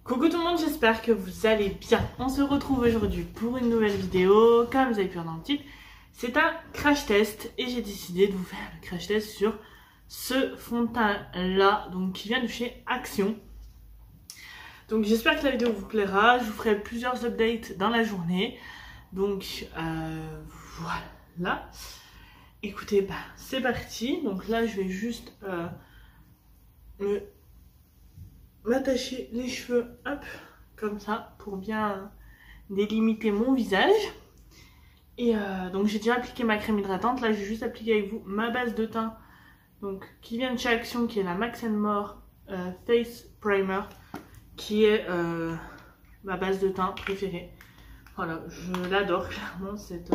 Coucou tout le monde, j'espère que vous allez bien. On se retrouve aujourd'hui pour une nouvelle vidéo. Comme vous avez pu voir dans le titre, c'est un crash test et j'ai décidé de vous faire le crash test sur ce fond de teint là, donc qui vient de chez Action. Donc j'espère que la vidéo vous plaira. Je vous ferai plusieurs updates dans la journée. Donc voilà. Écoutez, c'est parti. Donc là je vais juste m'attacher les cheveux, hop, comme ça, pour bien délimiter mon visage. Et donc j'ai déjà appliqué ma crème hydratante. Là, je vais juste appliquer avec vous ma base de teint, donc qui vient de chez Action, qui est la Max & More Face Primer, qui est ma base de teint préférée. Voilà, je l'adore clairement cette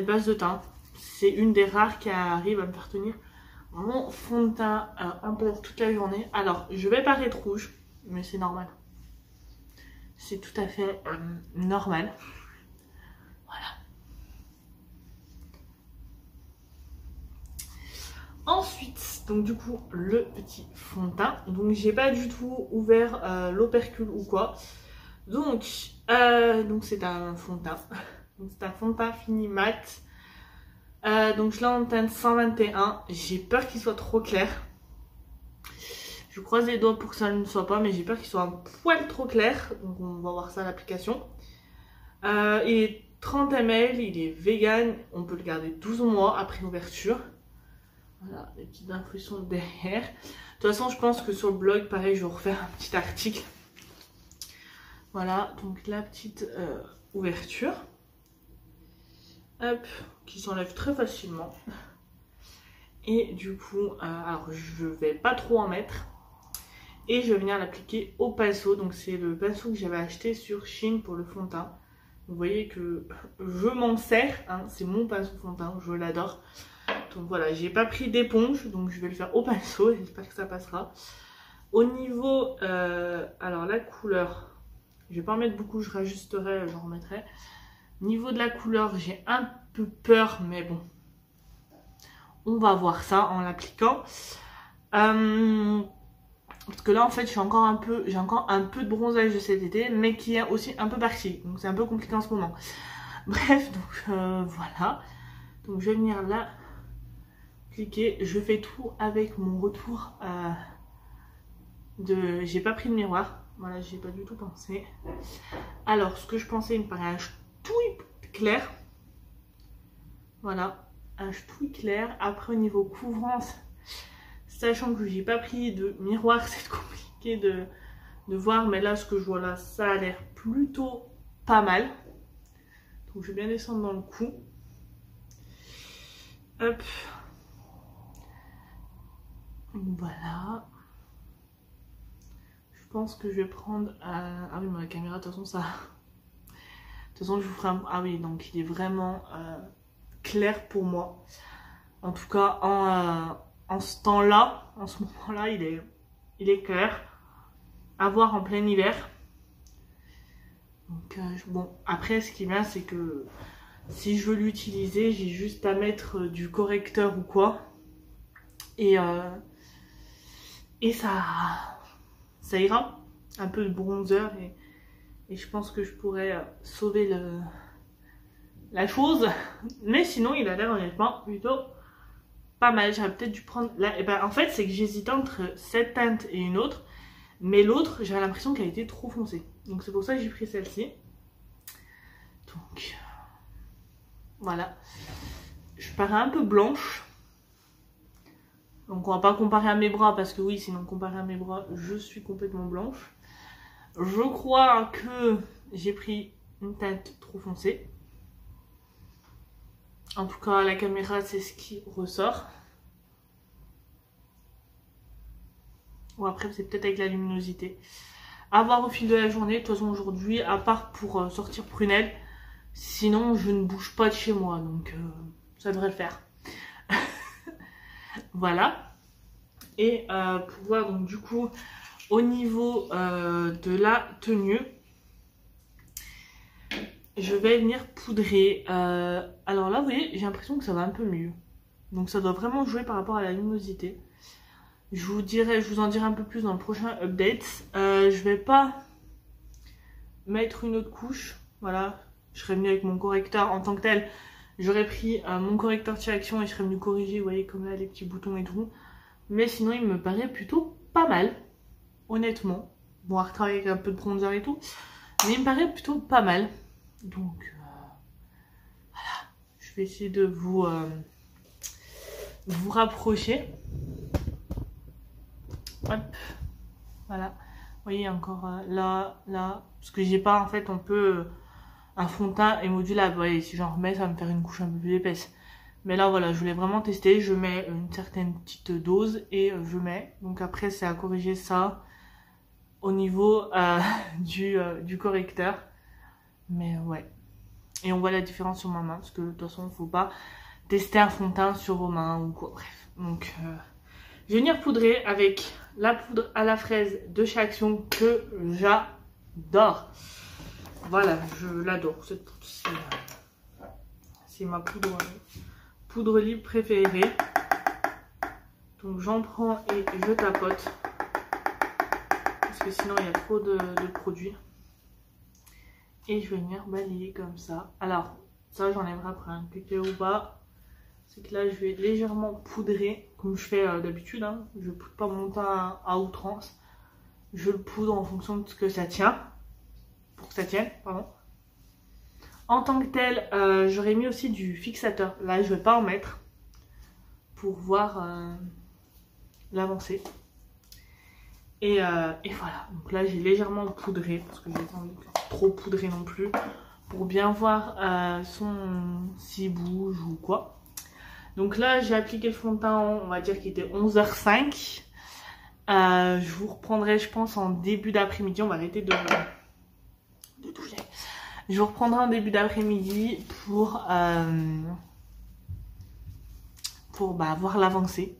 base de teint. C'est une des rares qui arrive à me faire tenir mon fond de teint en place toute la journée. Alors, je vais paraître rouge, mais c'est normal. C'est tout à fait normal. Voilà. Ensuite, donc du coup, le petit fond de teint. Donc, j'ai pas du tout ouvert l'opercule ou quoi. Donc c'est un fond de teint. Donc, c'est un fond de teint fini mat. Donc je l'ai en teinte 121, j'ai peur qu'il soit trop clair. Je croise les doigts pour que ça ne soit pas, mais j'ai peur qu'il soit un poil trop clair. Donc on va voir ça à l'application. Il est 30 ml, il est vegan, on peut le garder 12 mois après ouverture. Voilà, les petites impressions derrière. De toute façon, je pense que sur le blog, pareil, je vais refaire un petit article. Voilà, donc la petite ouverture. Hop, qui s'enlève très facilement. Et du coup, alors je vais pas trop en mettre. Et je vais venir l'appliquer au pinceau. Donc c'est le pinceau que j'avais acheté sur Shein pour le fond de teint. Vous voyez que je m'en sers, hein, c'est mon pinceau fond de teint, je l'adore. Donc voilà, j'ai pas pris d'éponge, donc je vais le faire au pinceau, j'espère que ça passera. Au niveau, alors la couleur, je vais pas en mettre beaucoup, je rajusterai, j'en remettrai. Niveau de la couleur, j'ai un peu peur, mais bon, on va voir ça en l'appliquant. Parce que là, en fait, j'ai encore un peu de bronzage de cet été, mais qui est aussi un peu parti. Donc, c'est un peu compliqué en ce moment. Bref, donc voilà. Donc, je vais venir là, cliquer. Je fais tout avec mon retour de... J'ai pas pris de miroir. Voilà, j'ai pas du tout pensé. Alors, ce que je pensais, il me paraît un tout clair. Voilà, un tout clair. Après, au niveau couvrance, sachant que j'ai pas pris de miroir, c'est compliqué de voir. Mais là, ce que je vois là, ça a l'air plutôt pas mal. Donc, je vais bien descendre dans le cou. Hop. Voilà. Je pense que je vais prendre... Ah oui, mais la caméra, de toute façon, ça... De toute façon, je vous ferai un... Ah oui, donc il est vraiment clair pour moi. En tout cas, en ce temps-là, en ce moment-là, il est clair. À voir en plein hiver. Donc, bon, après, ce qui est bien, c'est que si je veux l'utiliser, j'ai juste à mettre du correcteur ou quoi. Et ça ira. Un peu de bronzer et je pense que je pourrais sauver la chose. Mais sinon, il a l'air honnêtement plutôt pas mal. J'aurais peut-être dû prendre... Là, et en fait, c'est que j'hésitais entre cette teinte et une autre. Mais l'autre, j'avais l'impression qu'elle était trop foncée. Donc c'est pour ça que j'ai pris celle-ci. Donc, voilà. Je parais un peu blanche. Donc on va pas comparer à mes bras parce que oui, sinon comparé à mes bras, je suis complètement blanche. Je crois que j'ai pris une teinte trop foncée. En tout cas, à la caméra, c'est ce qui ressort. Ou après, c'est peut-être avec la luminosité. À voir au fil de la journée. De toute façon, aujourd'hui, à part pour sortir prunelle, sinon, je ne bouge pas de chez moi. Donc, ça devrait le faire. Voilà. Et pour voir, donc, du coup... Au niveau de la tenue, je vais venir poudrer. Alors là, vous voyez, j'ai l'impression que ça va un peu mieux. Donc ça doit vraiment jouer par rapport à la luminosité. Je vous en dirai un peu plus dans le prochain update. Je vais pas mettre une autre couche. Voilà, je serais venue avec mon correcteur en tant que tel. J'aurais pris mon correcteur de action et je serais venue corriger, vous voyez, comme là, les petits boutons et tout. Mais sinon, il me paraît plutôt pas mal, honnêtement. Bon, à retravailler avec un peu de bronzer et tout. Mais il me paraît plutôt pas mal. Donc, voilà. Je vais essayer de vous rapprocher. Hop. Voilà. Vous voyez, encore là. Parce que j'ai pas, en fait, on peut... un fond de teint est modulable. Vous voyez, si j'en remets, ça va me faire une couche un peu plus épaisse. Mais là, voilà, je voulais vraiment tester. Je mets une certaine petite dose et je mets. Donc après, c'est à corriger ça au niveau du correcteur. Mais ouais. Et on voit la différence sur ma main. Parce que de toute façon, il ne faut pas tester un fond de teint sur vos mains ou quoi. Bref. Donc, je vais venir poudrer avec la poudre à la fraise de chez Action que j'adore. Voilà, je l'adore. Cette poudre, c'est ma poudre libre préférée. Donc j'en prends et je tapote. Parce que sinon il y a trop de produits. Et je vais venir balayer comme ça. Alors, ça j'enlèverai après un cliquet au bas. C'est que là je vais légèrement poudrer. Comme je fais d'habitude. Hein. Je ne poudre pas mon teint à outrance. Je le poudre en fonction de ce que ça tient. Pour que ça tienne, pardon. En tant que tel, j'aurais mis aussi du fixateur. Là, je vais pas en mettre pour voir l'avancée. Et voilà. Donc là, j'ai légèrement poudré parce que j'ai pas envie de trop poudrer non plus pour bien voir s'il bouge ou quoi. Donc là, j'ai appliqué le fond de teint, on va dire qu'il était 11h05. Je vous reprendrai, je pense, en début d'après-midi. On va arrêter de toucher. Je vous reprendrai en début d'après-midi pour voir l'avancée.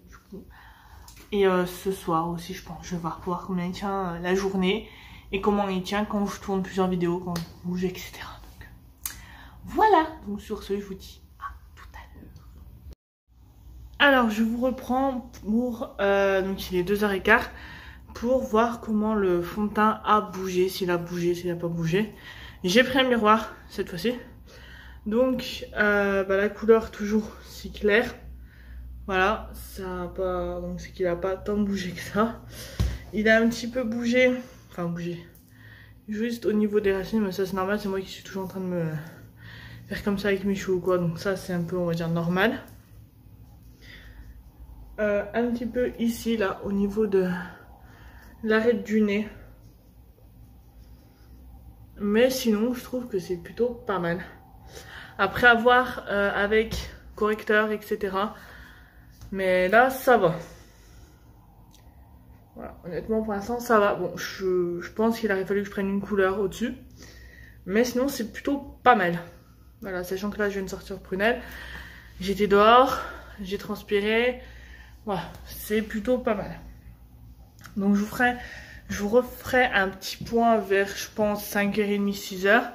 Et ce soir aussi, je pense, je vais voir combien il tient la journée et comment il tient quand je tourne plusieurs vidéos, quand je bouge, etc. Donc, voilà. Donc sur ce, je vous dis à tout à l'heure. Alors, je vous reprends pour donc il est 2h15 pour voir comment le fond de teint a bougé, s'il a bougé, s'il n'a pas bougé. J'ai pris un miroir cette fois-ci. Donc la couleur toujours si claire. Voilà, ça a pas. Donc c'est qu'il n'a pas tant bougé que ça. Il a un petit peu bougé. Enfin bougé. Juste au niveau des racines, mais ça c'est normal, c'est moi qui suis toujours en train de me faire comme ça avec mes cheveux ou quoi. Donc ça c'est un peu, on va dire, normal. Un petit peu ici là au niveau de l'arête du nez. Mais sinon je trouve que c'est plutôt pas mal. Après avoir avec correcteur etc. Mais là ça va. Voilà, honnêtement pour l'instant ça va. Bon je pense qu'il aurait fallu que je prenne une couleur au dessus. Mais sinon c'est plutôt pas mal. Voilà, sachant que là je viens de sortir prunelle. J'étais dehors, j'ai transpiré. Voilà, c'est plutôt pas mal. Donc je vous referai un petit point vers, je pense, 5h30, 6h.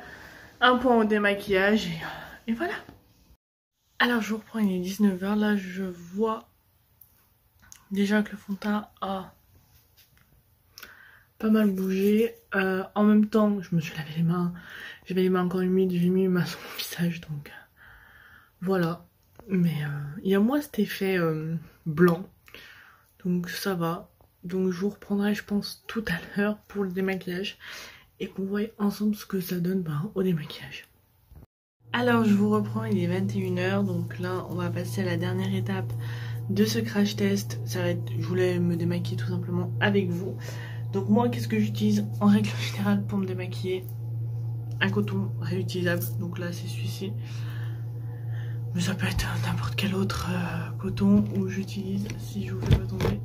Un point au démaquillage et voilà. Alors je vous reprends, il est 19h. Là je vois déjà que le fond de teint a pas mal bougé. En même temps, je me suis lavé les mains. J'avais les mains encore humides, j'ai mis ma sur mon visage. Donc voilà. Mais il y a moins cet effet blanc. Donc ça va. Donc je vous reprendrai, je pense, tout à l'heure pour le démaquillage. Et qu'on voit ensemble ce que ça donne au démaquillage. Alors je vous reprends, il est 21h. Donc là on va passer à la dernière étape de ce crash test. Ça va être, je voulais me démaquiller tout simplement avec vous. Donc moi qu'est-ce que j'utilise en règle générale pour me démaquiller? Un coton réutilisable. Donc là c'est celui-ci. Mais ça peut être n'importe quel autre coton où j'utilise, si je vous fais pas tomber,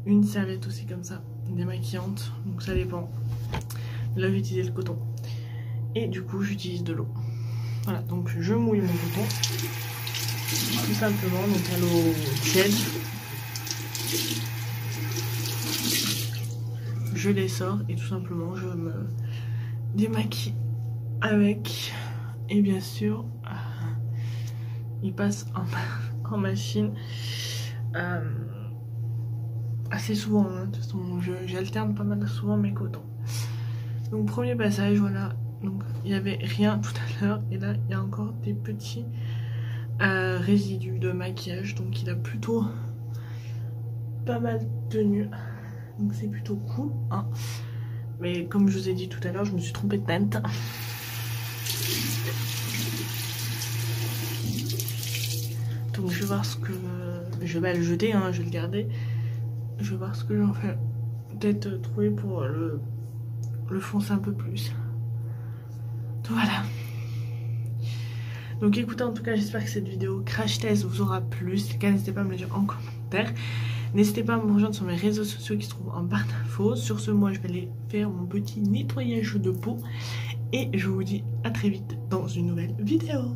une serviette aussi comme ça, démaquillante. Donc ça dépend. Là j'ai utilisé le coton. Et du coup j'utilise de l'eau. Voilà, donc je mouille mon coton. Tout simplement, donc à l'eau tiède. Je les sors et tout simplement je me démaquille avec. Et bien sûr, il passe en machine assez souvent, hein. De toute façon j'alterne pas mal souvent mes cotons. Donc premier passage, voilà, donc il n'y avait rien tout à l'heure et là il y a encore des petits résidus de maquillage, donc il a plutôt pas mal tenu, donc c'est plutôt cool, hein. Mais comme je vous ai dit tout à l'heure, je me suis trompée de teinte. Donc je vais voir ce que... Je vais le jeter, hein, je vais le garder. Je vais voir ce que j'en fais. Peut-être trouver pour le foncer un peu plus. Donc voilà. Donc écoutez, en tout cas, j'espère que cette vidéo crash test vous aura plu. Si c'est le cas, n'hésitez pas à me le dire en commentaire. N'hésitez pas à me rejoindre sur mes réseaux sociaux qui se trouvent en barre d'infos. Sur ce, moi, je vais aller faire mon petit nettoyage de peau. Et je vous dis à très vite dans une nouvelle vidéo.